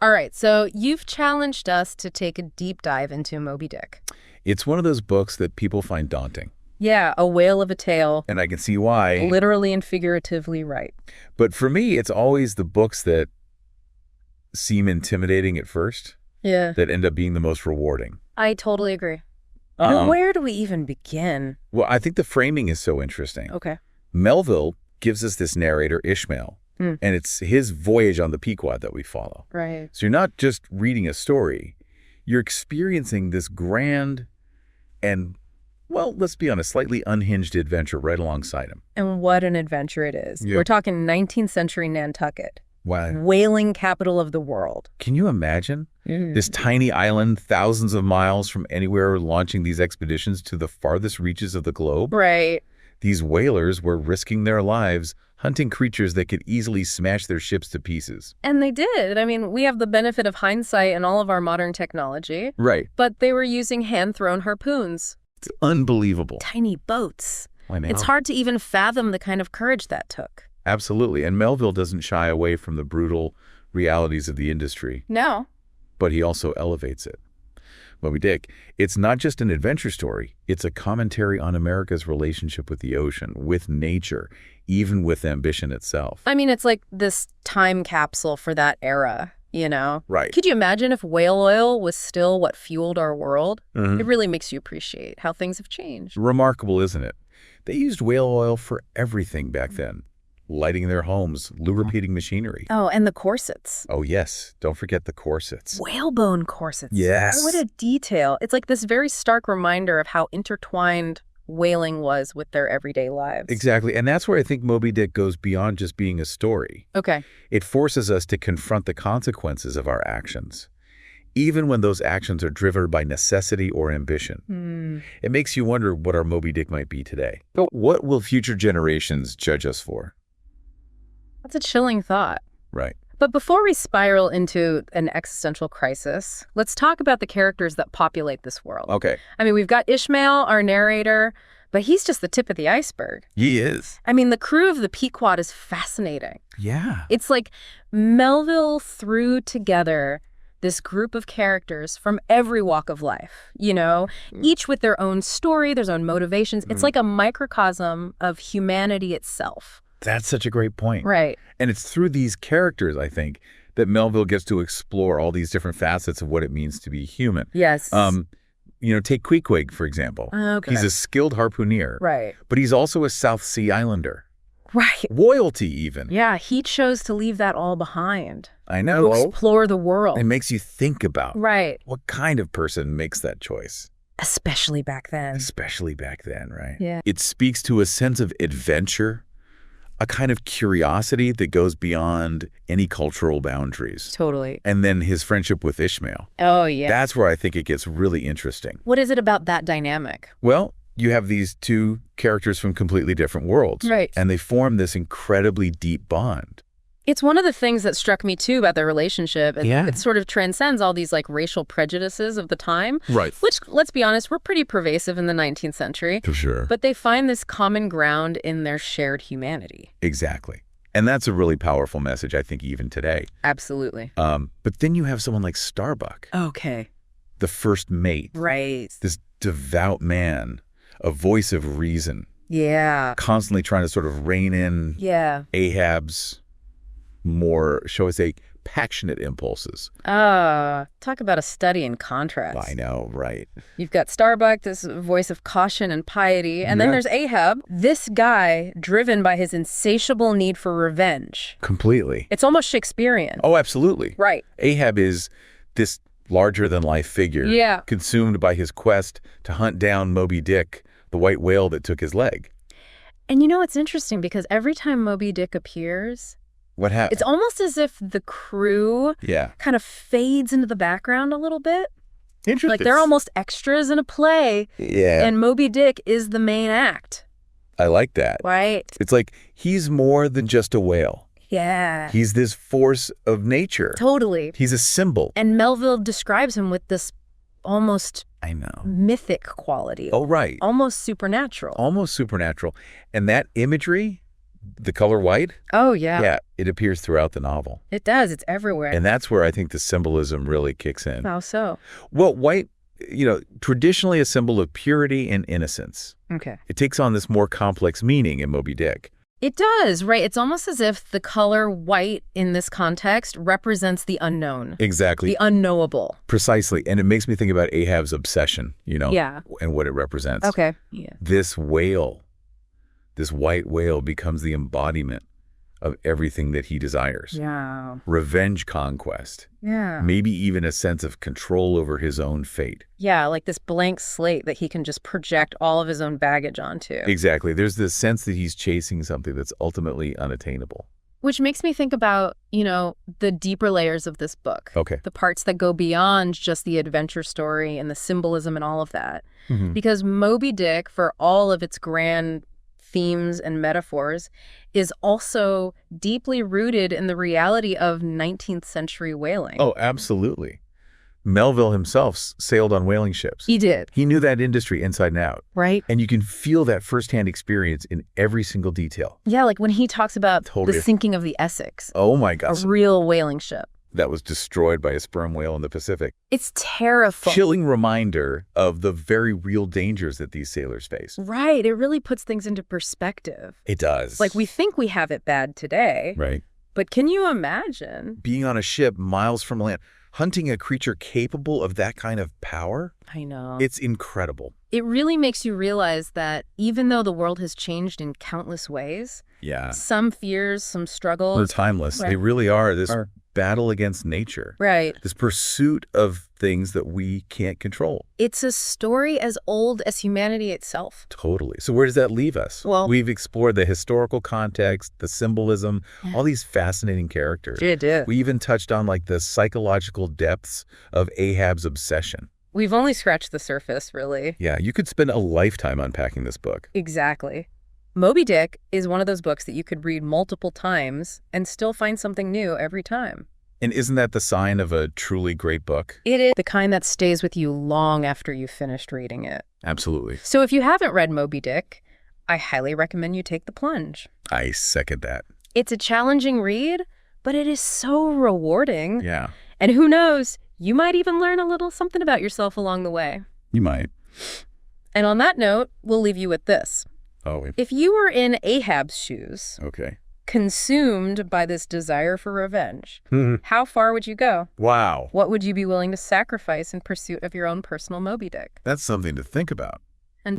All right, so you've challenged us to take a deep dive into Moby Dick. It's one of those books that people find daunting. Yeah, a whale of a tale. And I can see why. Literally and figuratively right. But for me, it's always the books that seem intimidating at first that end up being the most rewarding. I totally agree. But where do we even begin? Well, I think the framing is so interesting. Okay. Melville gives us this narrator, Ishmael, and it's his voyage on the Pequod that we follow. Right. So you're not just reading a story, you're experiencing this grand and, well, let's be honest, slightly unhinged adventure right alongside him. And what an adventure it is. Yep. We're talking 19th century Nantucket. Wow. Whaling capital of the world. Can you imagine this tiny island, thousands of miles from anywhere, launching these expeditions to the farthest reaches of the globe? Right. These whalers were risking their lives, hunting creatures that could easily smash their ships to pieces. And they did. I mean, we have the benefit of hindsight and all of our modern technology. Right. But they were using hand-thrown harpoons. It's unbelievable. Tiny boats. I know. It's hard to even fathom the kind of courage that took. Absolutely. And Melville doesn't shy away from the brutal realities of the industry. No. But he also elevates it. Moby Dick, it's not just an adventure story. It's a commentary on America's relationship with the ocean, with nature, even with ambition itself. I mean, it's like this time capsule for that era, you know? Right. Could you imagine if whale oil was still what fueled our world? It really makes you appreciate how things have changed. Remarkable, isn't it? They used whale oil for everything back then. Lighting their homes, lubricating machinery. Oh, and the corsets. Oh, yes. Don't forget the corsets. Whalebone corsets. Yes. Oh, what a detail. It's like this very stark reminder of how intertwined whaling was with their everyday lives. Exactly. And that's where I think Moby Dick goes beyond just being a story. Okay. It forces us to confront the consequences of our actions, even when those actions are driven by necessity or ambition. It makes you wonder what our Moby Dick might be today. But what will future generations judge us for? That's a chilling thought. Right. But before we spiral into an existential crisis, let's talk about the characters that populate this world. Okay. I mean, we've got Ishmael, our narrator, but he's just the tip of the iceberg. He is. I mean, the crew of the Pequod is fascinating. Yeah. It's like Melville threw together this group of characters from every walk of life, you know, each with their own story, their own motivations. It's like a microcosm of humanity itself. That's such a great point. Right. And it's through these characters, I think, that Melville gets to explore all these different facets of what it means to be human. Yes. You know, take Queequeg, for example. Okay. He's a skilled harpooner. Right. But he's also a South Sea Islander. Right. Royalty, even. Yeah, he chose to leave that all behind. I know. To explore the world. It makes you think about what kind of person makes that choice. Especially back then. Especially back then, right? Yeah. It speaks to a sense of adventure, a kind of curiosity that goes beyond any cultural boundaries. Totally. And then his friendship with Ishmael. Oh, yeah. That's where I think it gets really interesting. What is it about that dynamic? Well, you have these two characters from completely different worlds. Right. And they form this incredibly deep bond. It's one of the things that struck me, too, about their relationship. It sort of transcends all these, like, racial prejudices of the time. Right. Which, let's be honest, were pretty pervasive in the 19th century. For sure. But they find this common ground in their shared humanity. Exactly. And that's a really powerful message, I think, even today. Absolutely. But then you have someone like Starbuck. Okay. The first mate. Right. This devout man, a voice of reason. Yeah. Constantly trying to sort of rein in Ahab's more, shall I say, passionate impulses. Talk about a study in contrast. I know, right. You've got Starbuck, this voice of caution and piety, and then there's Ahab, this guy driven by his insatiable need for revenge. Completely. It's almost Shakespearean. Oh, absolutely. Right. Ahab is this larger-than-life figure, consumed by his quest to hunt down Moby Dick, the white whale that took his leg. And you know, it's interesting because every time Moby Dick appears, what happens? It's almost as if the crew kind of fades into the background a little bit. Interesting. Like they're almost extras in a play. Yeah. And Moby Dick is the main act. I like that. Right. It's like he's more than just a whale. Yeah. He's this force of nature. Totally. He's a symbol. And Melville describes him with this almost mythic quality. Oh, right. Almost supernatural. Almost supernatural. And that imagery The color white? Oh, yeah. Yeah, it appears throughout the novel. It does. It's everywhere. And that's where I think the symbolism really kicks in. How so? Well, white, traditionally a symbol of purity and innocence. Okay. It takes on this more complex meaning in Moby Dick. It does, right? It's almost as if the color white in this context represents the unknown. Exactly. The unknowable. Precisely. And it makes me think about Ahab's obsession, Yeah. and what it represents. Okay. Yeah. This whale, this white whale, becomes the embodiment of everything that he desires. Yeah. Revenge, conquest. Yeah. Maybe even a sense of control over his own fate. Yeah, like this blank slate that he can just project all of his own baggage onto. Exactly. There's this sense that he's chasing something that's ultimately unattainable. Which makes me think about, the deeper layers of this book. Okay. The parts that go beyond just the adventure story and the symbolism and all of that. Mm-hmm. Because Moby Dick, for all of its grand themes and metaphors, is also deeply rooted in the reality of 19th century whaling. Oh, absolutely. Melville himself sailed on whaling ships. He did. He knew that industry inside and out. Right? And you can feel that firsthand experience in every single detail. Yeah, like when he talks about Totally. the sinking of the Essex, Oh my a gosh. real whaling ship. That was destroyed by a sperm whale in the Pacific. It's terrifying. Chilling reminder of the very real dangers that these sailors face. Right. It really puts things into perspective. It does. Like, we think we have it bad today, Right. but can you imagine? Being on a ship miles from land, hunting a creature capable of that kind of power, I know. it's incredible. It really makes you realize that even though the world has changed in countless ways, Yeah. some fears, some struggles. They're timeless. Right. They really are. This battle against nature. Right. This pursuit of things that we can't control. It's a story as old as humanity itself. Totally. So where does that leave us? Well, we've explored the historical context, the symbolism, all these fascinating characters. It did. We even touched on the psychological depths of Ahab's obsession. We've only scratched the surface, really. Yeah, you could spend a lifetime unpacking this book. Exactly. Moby Dick is one of those books that you could read multiple times and still find something new every time. And isn't that the sign of a truly great book? It is the kind that stays with you long after you've finished reading it. Absolutely. So if you haven't read Moby Dick, I highly recommend you take the plunge. I second that. It's a challenging read, but it is so rewarding. Yeah. And who knows, you might even learn a little something about yourself along the way. You might. And on that note, we'll leave you with this. Oh, If you were in Ahab's shoes, okay. consumed by this desire for revenge, how far would you go? Wow. What would you be willing to sacrifice in pursuit of your own personal Moby Dick? That's something to think about.